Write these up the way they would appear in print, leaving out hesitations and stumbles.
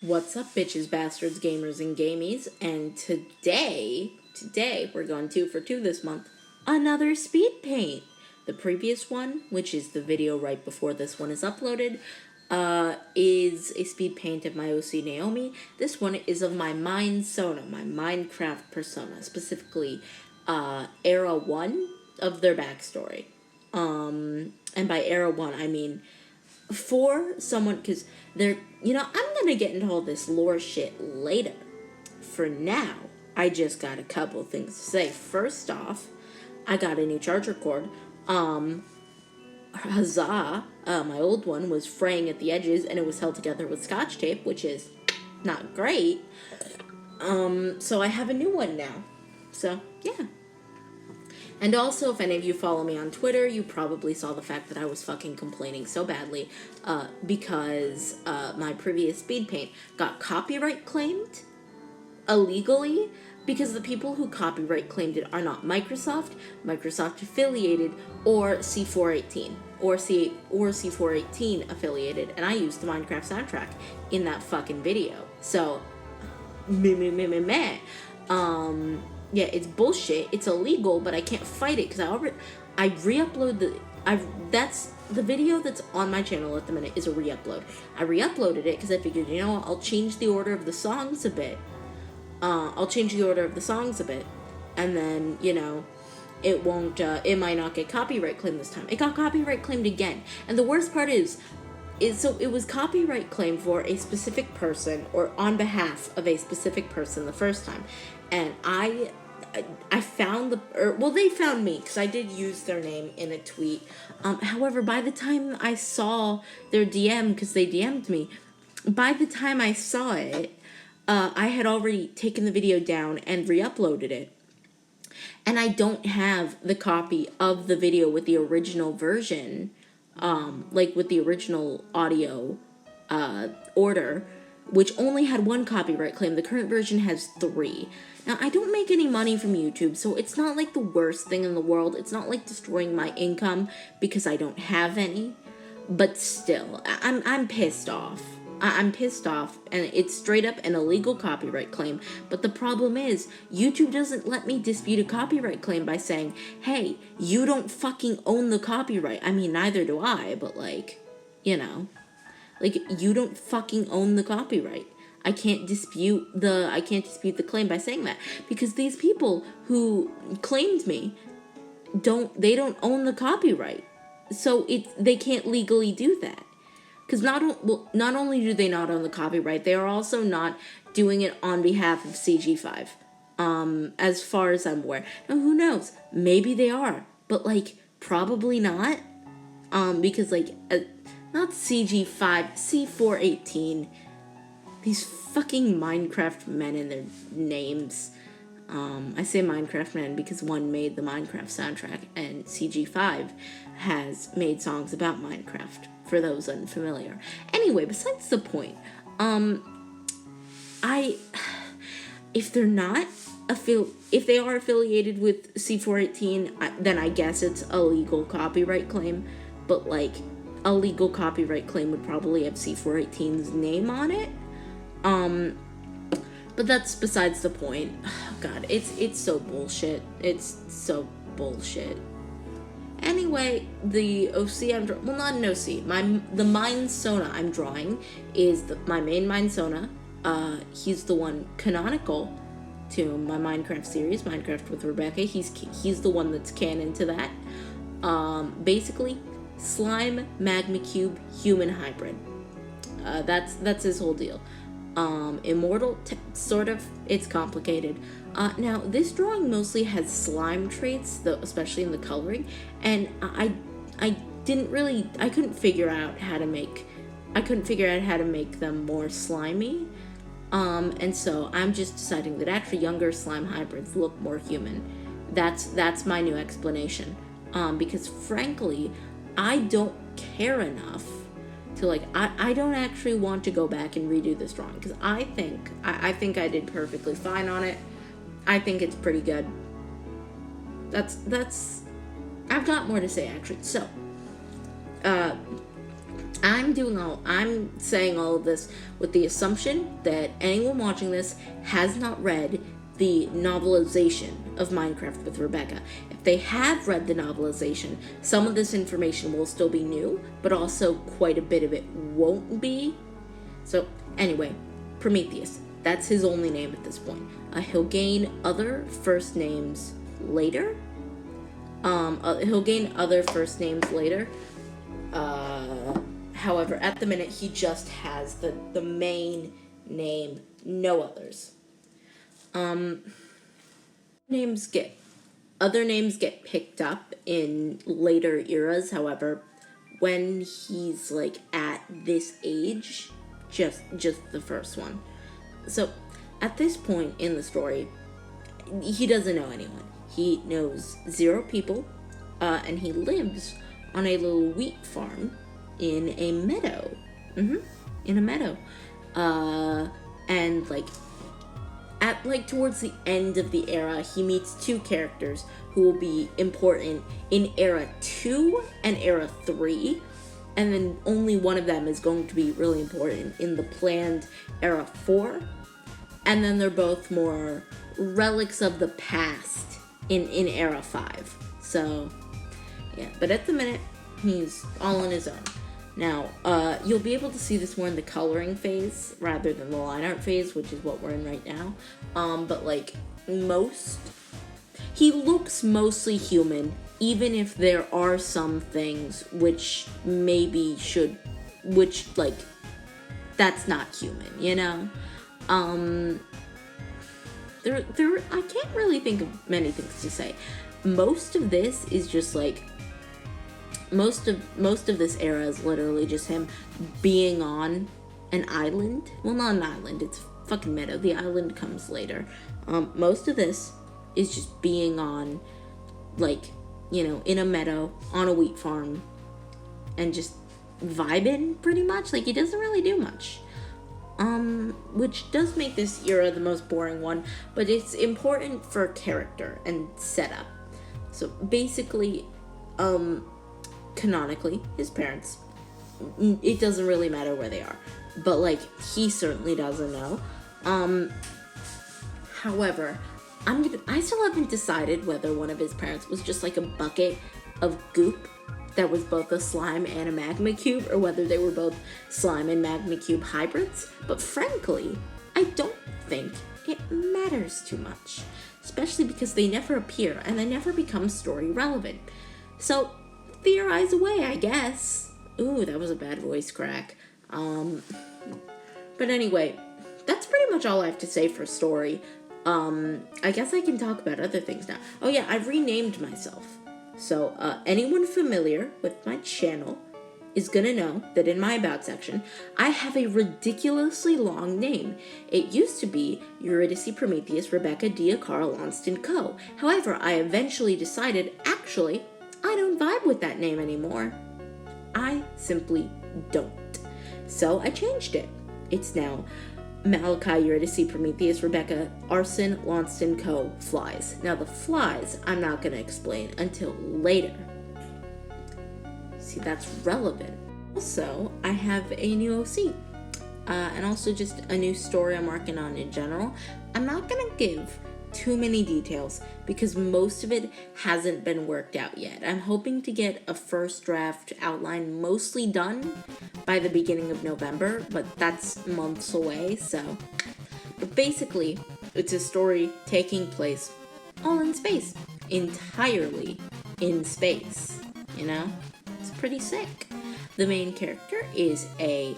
What's up, bitches, bastards, gamers, and gamies? And today we're going 2 for 2 this month. Another speed paint. The previous one, which is the video right before this one is uploaded, is a speed paint of my OC Naomi. This one is of my Minesona, my Minecraft persona, specifically era 1 of their backstory. And by era 1, I mean for someone, because they're, I'm gonna get into all this lore shit later. For now, I just got a couple things to say. First off, I got a new charger cord. Huzzah, my old one was fraying at the edges and it was held together with scotch tape, which is not great. So I have a new one now. So, yeah. And also, if any of you follow me on Twitter, you probably saw the fact that I was fucking complaining so badly because my previous speed paint got copyright claimed illegally because the people who copyright claimed it are not Microsoft affiliated, or C418 or C418 affiliated, and I used the Minecraft soundtrack in that fucking video. So, yeah, it's bullshit. It's illegal, but I can't fight it because I re-upload that's the video that's on my channel at the minute is a re-upload. I re-uploaded it because I figured, I'll change the order of the songs a bit. And then, it won't, it might not get copyright claimed this time. It got copyright claimed again. And the worst part is so it was copyright claimed for a specific person, or on behalf of a specific person the first time. And I found they found me because I did use their name in a tweet. However, by the time I saw their DM, because they DM'd me, by the time I saw it, I had already taken the video down and re-uploaded it. And I don't have the copy of the video with the original version, with the original audio order, which only had 1 copyright claim. The current version has 3. Now, I don't make any money from YouTube, so it's not like the worst thing in the world. It's not like destroying my income because I don't have any. But still, I'm pissed off. I'm pissed off, and it's straight up an illegal copyright claim. But the problem is, YouTube doesn't let me dispute a copyright claim by saying, hey, you don't fucking own the copyright. I mean, neither do I, but you don't fucking own the copyright. I can't dispute the claim by saying that, because these people who claimed me don't own the copyright. So they can't legally do that. Because not only do they not own the copyright, they are also not doing it on behalf of CG5. As far as I'm aware. Now, who knows? Maybe they are. But, probably not. Because, not CG5, C418. These fucking Minecraft men and their names. I say Minecraft men because one made the Minecraft soundtrack, and CG5 has made songs about Minecraft, for those unfamiliar. Anyway, besides the point, if they are affiliated with C418, then I guess it's a legal copyright claim, but a legal copyright claim would probably have C418's name on it. But that's besides the point. Oh, God, it's so bullshit. It's so bullshit. Anyway, the OC not an OC. The Minesona I'm drawing is my main Minesona. He's the one canonical to my Minecraft series, Minecraft with Rebecca. He's the one that's canon to that. Basically, slime, magma cube, human hybrid. That's his whole deal. Immortal, sort of. It's complicated. Now, this drawing mostly has slime traits, though, especially in the coloring, and I couldn't figure out how to make them more slimy, and so I'm just deciding that actually younger slime hybrids look more human. That's my new explanation, because frankly, I don't care enough to I don't actually want to go back and redo this drawing, because I think I did perfectly fine on it. I think it's pretty good. That's I've got more to say, actually. So I'm saying all of this with the assumption that anyone watching this has not read the novelization of Minecraft with Rebecca. If they have read the novelization, some of this information will still be new, but also quite a bit of it won't be. So, anyway, Prometheus. That's his only name at this point. He'll gain other first names later. He'll gain other first names later. However, at the minute, he just has the main name, no others. Other names get picked up in later eras. However, when he's like at this age, just the first one. So, at this point in the story, he doesn't know anyone. He knows 0 people, and he lives on a little wheat farm in a meadow. In a meadow. And towards the end of the era, he meets 2 characters who will be important in Era 2 and Era 3. And then only one of them is going to be really important in the planned Era 4. And then they're both more relics of the past in Era 5. So, yeah. But at the minute, he's all on his own. Now, you'll be able to see this more in the coloring phase rather than the line art phase, which is what we're in right now. But he looks mostly human, even if there are some things which that's not human, you know? I can't really think of many things to say. Most of this is just most of this era is literally just him being on an island. Well, not an island, it's a fucking meadow. The island comes later. Most of this is just being on, in a meadow, on a wheat farm, and just vibing, pretty much. He doesn't really do much. Which does make this era the most boring one, but it's important for character and setup. So, basically, canonically, his parents, it doesn't really matter where they are, but he certainly doesn't know. However, I still haven't decided whether one of his parents was just a bucket of goop that was both a slime and a magma cube, or whether they were both slime and magma cube hybrids. But frankly, I don't think it matters too much, especially because they never appear and they never become story relevant. So, theorize away, I guess. Ooh, that was a bad voice crack. But anyway, that's pretty much all I have to say for story. I guess I can talk about other things now. Oh yeah, I've renamed myself. So, anyone familiar with my channel is gonna know that in my About section, I have a ridiculously long name. It used to be Eurydice Prometheus Rebecca Dia Carl Onston Co. However, I eventually decided, actually, I don't vibe with that name anymore. I simply don't. So I changed it. It's now Malachi Eurydice Prometheus Rebecca Arson Lonston Co. Flies. Now the flies I'm not going to explain until later. See, that's relevant. Also, I have a new OC. And also just a new story I'm working on in general. I'm not going to give too many details because most of it hasn't been worked out yet. I'm hoping to get a first draft outline mostly done by the beginning of November, but that's months away, so. But basically, it's a story taking place all in space. Entirely in space, you know? It's pretty sick. The main character is a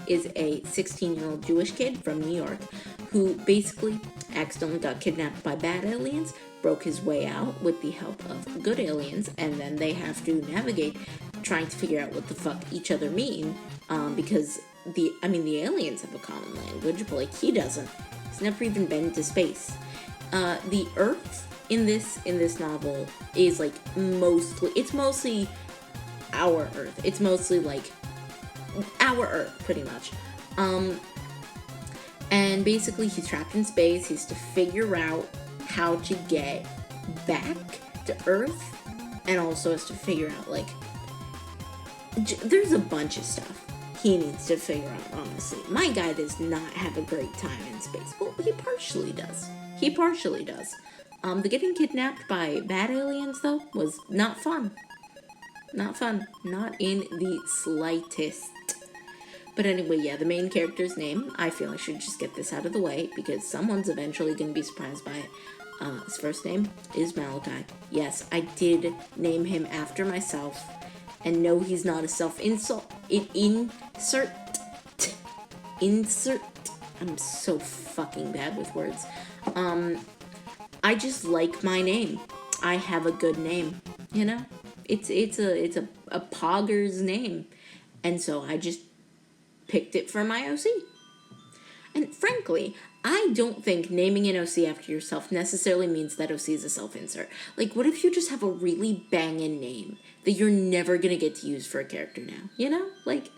16-year-old Jewish kid from New York who basically accidentally got kidnapped by bad aliens, broke his way out with the help of good aliens, and then they have to navigate trying to figure out what the fuck each other mean, because the aliens have a common language, but he doesn't. He's never even been to space. The Earth in this novel is mostly our Earth. It's mostly our Earth, pretty much. And basically he's trapped in space. He's to figure out how to get back to Earth, and also has to figure out there's a bunch of stuff. he needs to figure out, honestly. My guy does not have a great time in space. Well, he partially does. The getting kidnapped by bad aliens, though, was not fun. Not fun. Not in the slightest. But anyway, yeah, the main character's name, I feel I should just get this out of the way, because someone's eventually going to be surprised by it. His first name is Malachi. Yes, I did name him after myself. And no, he's not a self-insult. Insert. I'm so fucking bad with words. I just like my name. I have a good name, you know? It's a pogger's name. And so I just picked it for my OC. And frankly, I don't think naming an OC after yourself necessarily means that OC is a self-insert. Like, what if you just have a really banging name that you're never gonna get to use for a character now? You know? Like,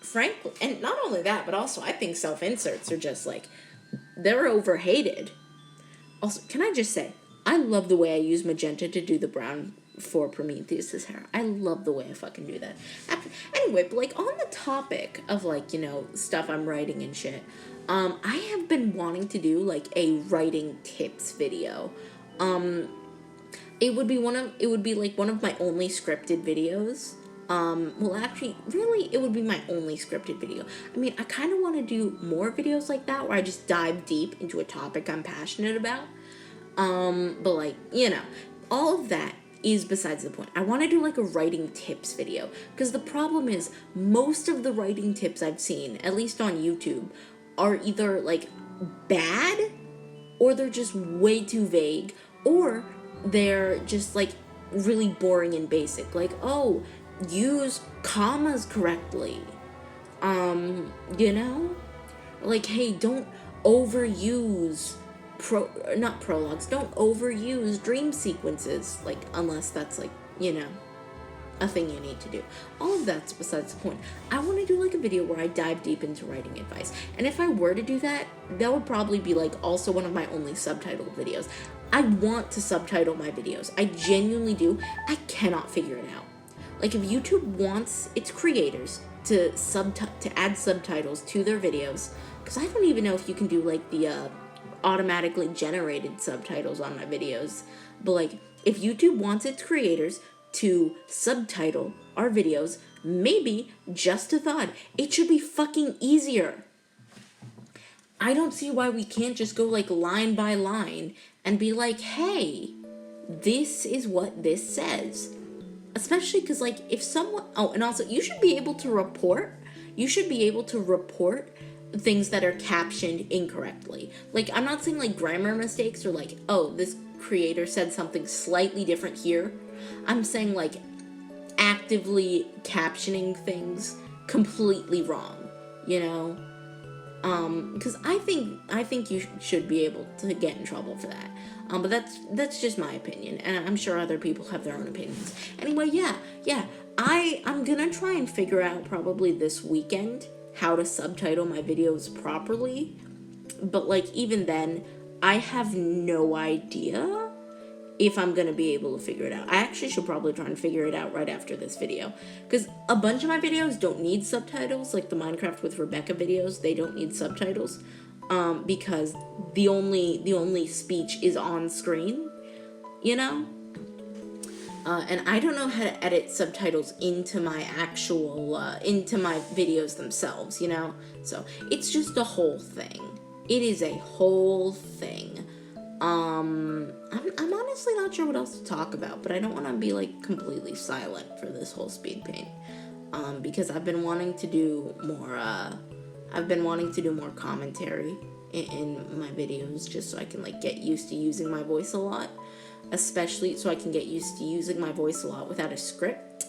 frankly, and not only that, but also I think self-inserts are just, like, they're overhated. Also, can I just say, I love the way I use magenta to do the brown for Prometheus's hair. I love the way I fucking do that. Anyway, but, like, on the topic of, like, you know, stuff I'm writing and shit, I have been wanting to do, like, a writing tips video. It would be like one of my only scripted videos. Well, actually, really, it would be my only scripted video. I mean, I kind of want to do more videos like that, where I just dive deep into a topic I'm passionate about. But, like, you know, all of that is besides the point. I want to do, like, a writing tips video, because the problem is, most of the writing tips I've seen, at least on YouTube, are either, like, bad, or they're just way too vague, or they're just, like, really boring and basic. Like, oh, use commas correctly. You know? Like, hey, don't overuse not prologues, don't overuse dream sequences, like, unless that's, like, you know, a thing you need to do. All of that's besides the point. I want to do, like, a video where I dive deep into writing advice, and if I were to do that, that would probably be, like, also one of my only subtitled videos. I want to subtitle my videos. I genuinely do. I cannot figure it out. Like, if YouTube wants its creators to add subtitles to their videos, because I don't even know if you can do, like, the automatically generated subtitles on my videos, but, like, if YouTube wants its creators to subtitle our videos, maybe, just a thought, it should be fucking easier. I don't see why we can't just go, like, line by line and be like, hey, this is what this says. Especially because, like, if someone, oh, and also, you should be able to report things that are captioned incorrectly. Like, I'm not saying, like, grammar mistakes or, like, oh, this creator said something slightly different here. I'm saying, like, actively captioning things completely wrong, you know? Because I think you should be able to get in trouble for that. But that's just my opinion, and I'm sure other people have their own opinions. Anyway, yeah, I'm gonna try and figure out probably this weekend how to subtitle my videos properly, but, like, even then, I have no idea if I'm gonna be able to figure it out. I actually should probably try and figure it out right after this video, because a bunch of my videos don't need subtitles, like the Minecraft with Rebecca videos, they don't need subtitles, because the only speech is on screen, you know? And I don't know how to edit subtitles into my actual, into my videos themselves, you know? So, it's just a whole thing. It is a whole thing. I'm honestly not sure what else to talk about, but I don't want to be, like, completely silent for this whole speed paint. Because I've been wanting to do more commentary in my videos, just so I can, like, get used to using my voice a lot. Especially so I can get used to using my voice a lot without a script,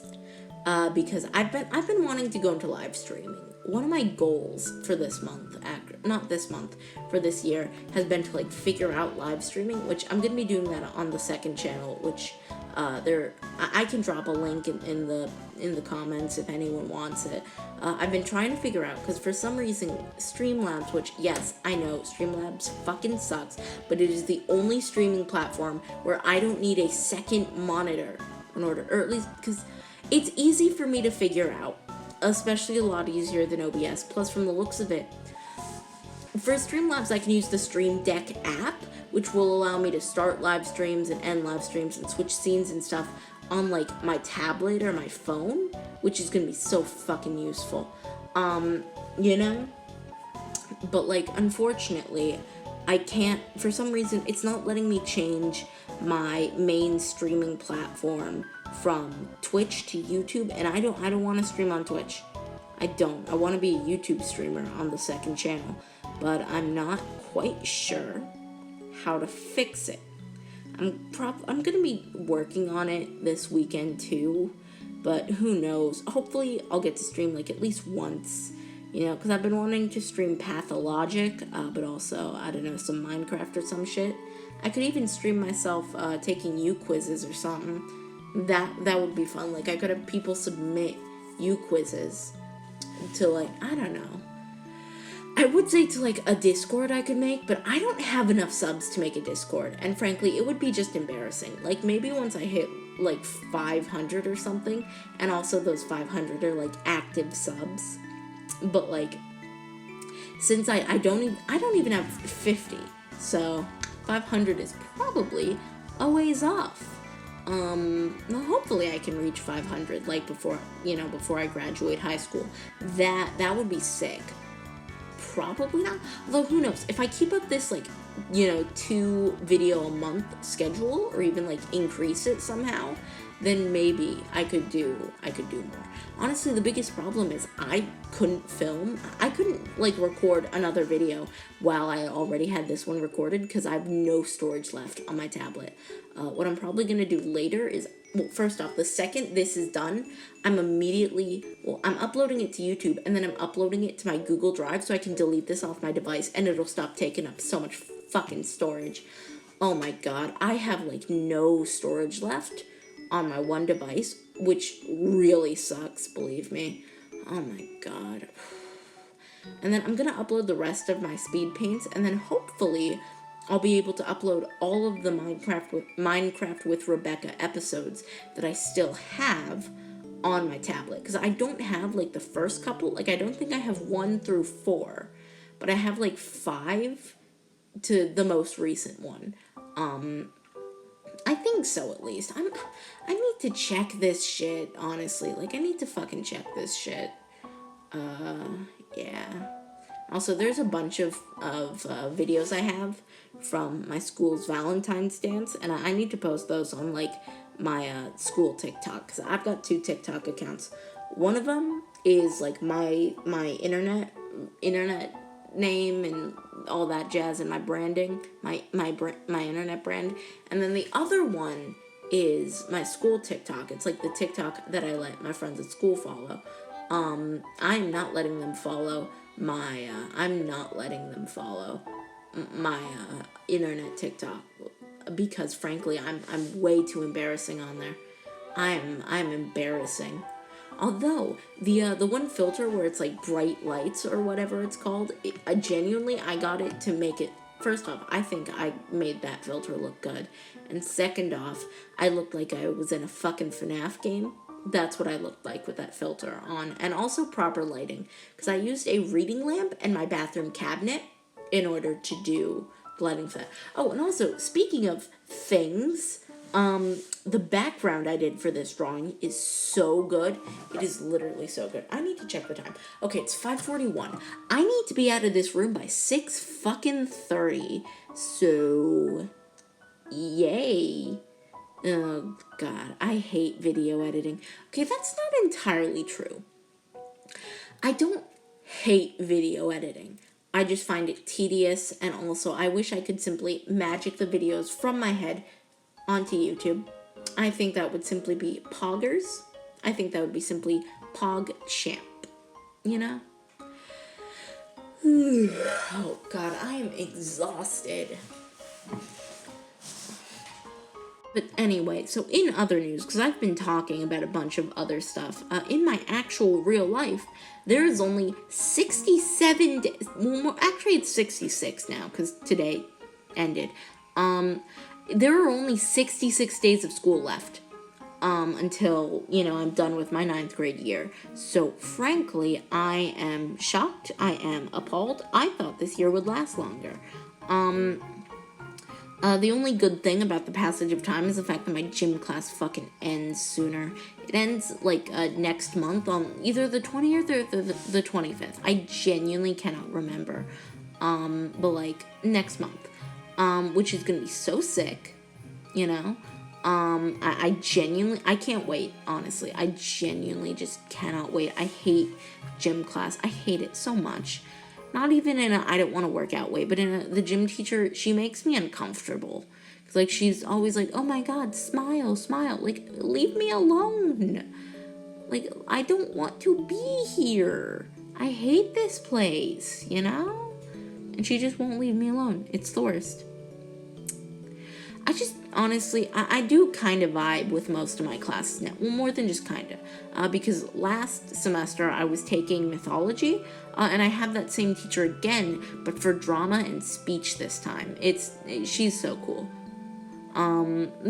because I've been wanting to go into live streaming. One of my goals for this month, for this year, has been to, like, figure out live streaming, which I'm gonna be doing that on the second channel, which I can drop a link in the comments if anyone wants it. I've been trying to figure out, because for some reason Streamlabs, which, yes, I know Streamlabs fucking sucks, but it is the only streaming platform where I don't need a second monitor in order, or at least, because it's easy for me to figure out especially a lot easier than OBS. Plus, from the looks of it, for Streamlabs, I can use the Stream Deck app, which will allow me to start live streams and end live streams and switch scenes and stuff on, like, my tablet or my phone, which is gonna be so fucking useful. You know? But, like, unfortunately, I can't, for some reason, it's not letting me change my main streaming platform from Twitch to YouTube, and I don't want to stream on Twitch. I don't. I want to be a YouTube streamer on the second channel, but I'm not quite sure how to fix it. I'm gonna be working on it this weekend too, but who knows? Hopefully I'll get to stream like at least once, you know, because I've been wanting to stream Pathologic, but also, I don't know, some Minecraft or some shit. I could even stream myself taking U quizzes or something. That would be fun. Like, I could have people submit U quizzes to, like, I don't know. I would say to, like, a Discord I could make, but I don't have enough subs to make a Discord. And frankly, it would be just embarrassing. Like, maybe once I hit, like, 500 or something, and also those 500 are, like, active subs. But, like, since I don't even have 50, so 500 is probably a ways off. Well, hopefully I can reach 500, like, before I graduate high school. That would be sick. Probably not, although who knows, if I keep up this, like, 2 video a month schedule, or even, like, increase it somehow, then maybe I could do more. Honestly, the biggest problem is I couldn't like, record another video while I already had this one recorded, because I have no storage left on my tablet. What I'm probably going to do later is, well, first off, the second this is done, I'm uploading it to YouTube, and then I'm uploading it to my Google Drive so I can delete this off my device, and it'll stop taking up so much fucking storage. Oh my god, I have, like, no storage left on my one device, which really sucks, believe me. Oh my god. And then I'm gonna upload the rest of my speed paints, and then hopefully I'll be able to upload all of the Minecraft with Rebecca episodes that I still have on my tablet. Because I don't have, like, the first couple. Like, I don't think I have 1 through 4. But I have, like, 5 to the most recent one. I think so, at least. I need to check this shit, honestly. Like, I need to fucking check this shit. Yeah. Also, there's a bunch of videos I have from my school's Valentine's dance, and I need to post those on, like, my school TikTok, because I've got 2 TikTok accounts. One of them is, like, my internet name and all that jazz, and my branding, my internet brand, and then the other one is my school TikTok. It's like the TikTok that I let my friends at school follow. I'm not letting them follow my internet TikTok, because frankly I'm way too embarrassing on there. I'm embarrassing. Although the one filter where it's like bright lights or whatever it's called, I got it to make it. First off, I think I made that filter look good, and second off, I looked like I was in a fucking FNAF game. That's what I looked like with that filter on, and also proper lighting, because I used a reading lamp and my bathroom cabinet in order to do lighting for that. Oh, and also, speaking of things, the background I did for this drawing is so good. It is literally so good. I need to check the time. Okay, it's 5:41. I need to be out of this room by 6:30. So, yay. Oh, God, I hate video editing. Okay, that's not entirely true. I don't hate video editing. I just find it tedious, and also I wish I could simply magic the videos from my head onto YouTube. I think that would simply be poggers. I think that would be simply PogChamp, you know? Oh, God, I am exhausted. But anyway, so in other news, because I've been talking about a bunch of other stuff, in my actual real life, there is only 67 days, well, actually it's 66 now, because today ended. There are only 66 days of school left. until, I'm done with my 9th grade year. So, frankly, I am shocked. I am appalled. I thought this year would last longer. The only good thing about the passage of time is the fact that my gym class fucking ends sooner. It ends, next month on either the 20th or the 25th. I genuinely cannot remember. But, next month. Which is gonna be so sick, I can't wait, honestly. I genuinely just cannot wait. I hate gym class. I hate it so much. Not even in a I don't want to work out way, but the gym teacher, she makes me uncomfortable. Cause she's always like, oh my God, smile, smile. Leave me alone. I don't want to be here. I hate this place, And she just won't leave me alone. It's the worst. Honestly, I do kind of vibe with most of my classes now. Well, more than just kind of. Because last semester I was taking mythology, and I have that same teacher again, but for drama and speech this time. She's so cool.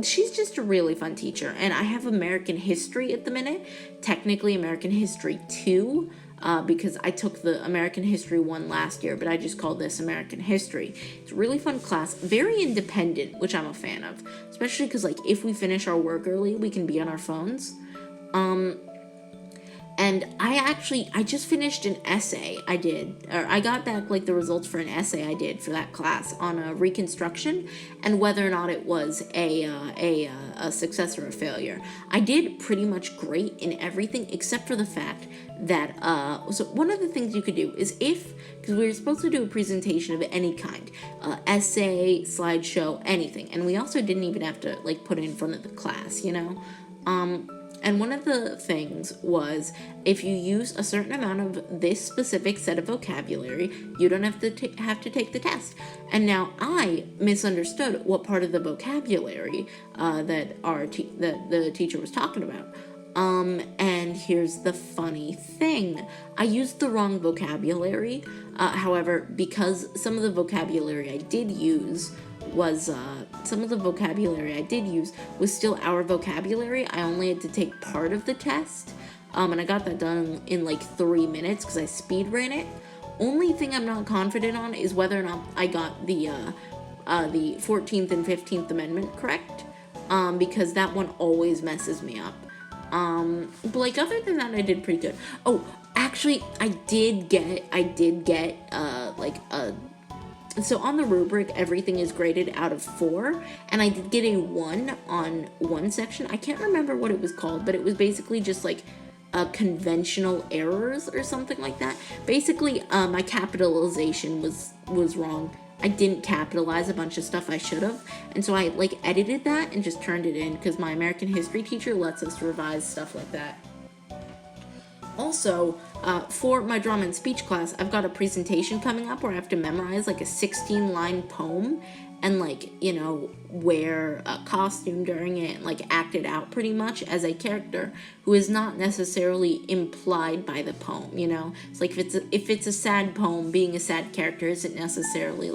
She's just a really fun teacher. And I have American history at the minute. Technically American history 2. Because I took the American History 1 last year, but I just called this American History. It's a really fun class, very independent, which I'm a fan of. Especially because, if we finish our work early, we can be on our phones. And I just finished an essay I got back, the results for an essay I did for that class on Reconstruction and whether or not it was a success or a failure. I did pretty much great in everything except for the fact that, so one of the things you could do is because we were supposed to do a presentation of any kind, essay, slideshow, anything, and we also didn't even have to, put it in front of the class, And one of the things was, if you use a certain amount of this specific set of vocabulary, you don't have to take the test. And now I misunderstood what part of the vocabulary that the teacher was talking about. And here's the funny thing. I used the wrong vocabulary. However, because some of the vocabulary I did use was still our vocabulary. I only had to take part of the test, and I got that done in 3 minutes because I speed ran it. Only thing I'm not confident on is whether or not I got the 14th and 15th Amendment correct, because that one always messes me up. But other than that, I did pretty good. Oh, actually, I did get so on the rubric, everything is graded out of 4, and I did get a 1 on one section. I can't remember what it was called, but it was basically just conventional errors or something like that. Basically, my capitalization was wrong. I didn't capitalize a bunch of stuff I should have, and so I edited that and just turned it in because my American history teacher lets us revise stuff like that. Also, for my drama and speech class, I've got a presentation coming up where I have to memorize a 16-line poem and wear a costume during it and act it out pretty much as a character who is not necessarily implied by the poem. It's if it's a sad poem, being a sad character isn't necessarily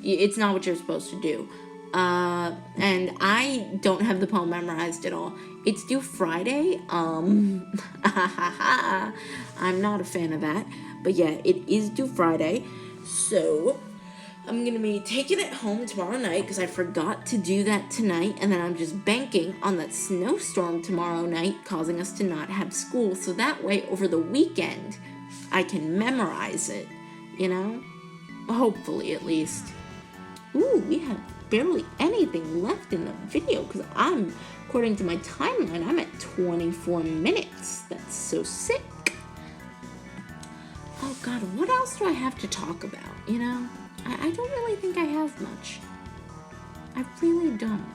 it's not what you're supposed to do. And I don't have the poem memorized at all. It's due Friday. I'm not a fan of that. But yeah, it is due Friday. So I'm going to be taking it home tomorrow night because I forgot to do that tonight. And then I'm just banking on that snowstorm tomorrow night causing us to not have school. So that way, over the weekend, I can memorize it. Hopefully, at least. Ooh, we have barely anything left in the video because according to my timeline, I'm at 24 minutes. That's so sick. Oh God, what else do I have to talk about? I don't really think I have much. I really don't.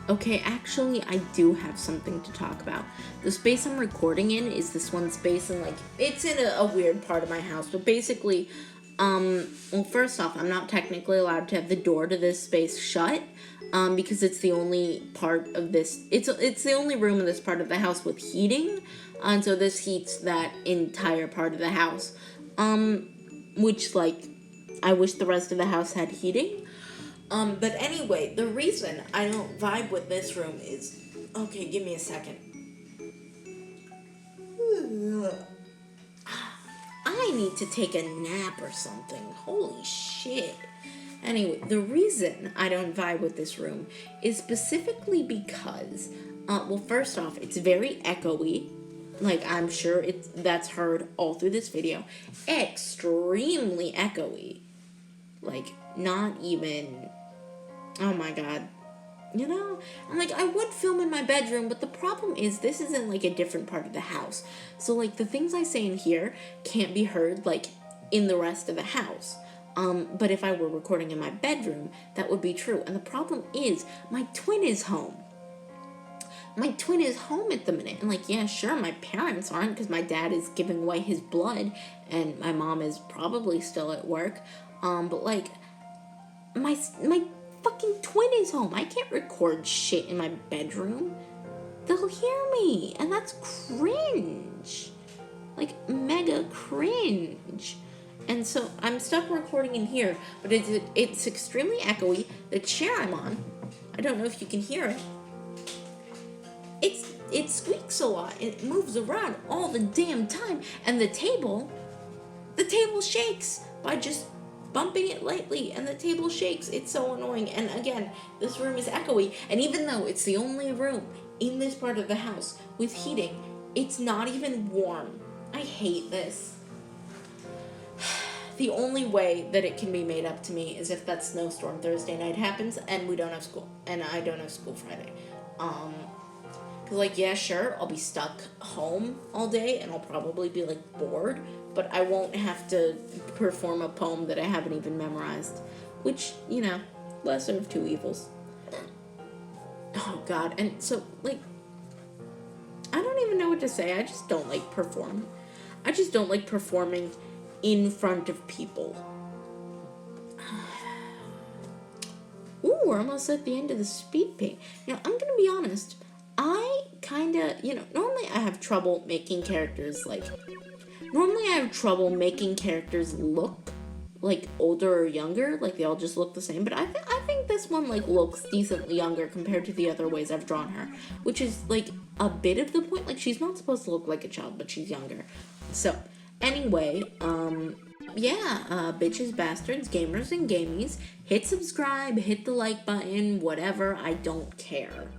Okay, actually, I do have something to talk about. The space I'm recording in is this one space, and it's in a weird part of my house, but basically, well, first off, I'm not technically allowed to have the door to this space shut, because it's the only part of this, it's the only room in this part of the house with heating, and so this heats that entire part of the house, which, I wish the rest of the house had heating, But anyway, the reason I don't vibe with this room is... Okay, give me a second. I need to take a nap or something. Holy shit. Anyway, the reason I don't vibe with this room is specifically because, well, first off, it's very echoey. Like, I'm sure that's heard all through this video. Extremely echoey. Like, not even... Oh my god. You know? I'm like, I would film in my bedroom, but the problem is this is in, like, a different part of the house. So, like, the things I say in here can't be heard, like, in the rest of the house. But if I were recording in my bedroom, that would be true. And the problem is, my twin is home. My twin is home at the minute. And, like, yeah, sure, my parents aren't, because my dad is giving away his blood, and my mom is probably still at work. But, like, my fucking twin is home. I can't record shit in my bedroom. They'll hear me, and that's cringe. Like, mega cringe. And so I'm stuck recording in here, but it's extremely echoey. The chair I'm on, I don't know if you can hear it. It squeaks a lot, and it moves around all the damn time. And the table shakes by just bumping it lightly, and the table shakes. It's so annoying. And again, this room is echoey, and even though it's the only room in this part of the house with heating, it's not even warm. I hate this. The only way that it can be made up to me is if that snowstorm Thursday night happens and we don't have school, and I don't have school Friday. Cause, like, yeah, sure, I'll be stuck home all day and I'll probably be, like, bored, but I won't have to perform a poem that I haven't even memorized, which, you know, lesser of two evils. Oh god. And so, like, I don't even know what to say. I just don't like performing. I just don't like performing in front of people. Ooh, we're almost at the end of the speed paint. Now, I'm gonna be honest, I kinda, you know, normally I have trouble making characters, like, look, like, older or younger, like, they all just look the same, but I think this one, like, looks decently younger compared to the other ways I've drawn her, which is, like, a bit of the point. Like, she's not supposed to look like a child, but she's younger. So, anyway, yeah, bitches, bastards, gamers, and gamies, hit subscribe, hit the like button, whatever, I don't care.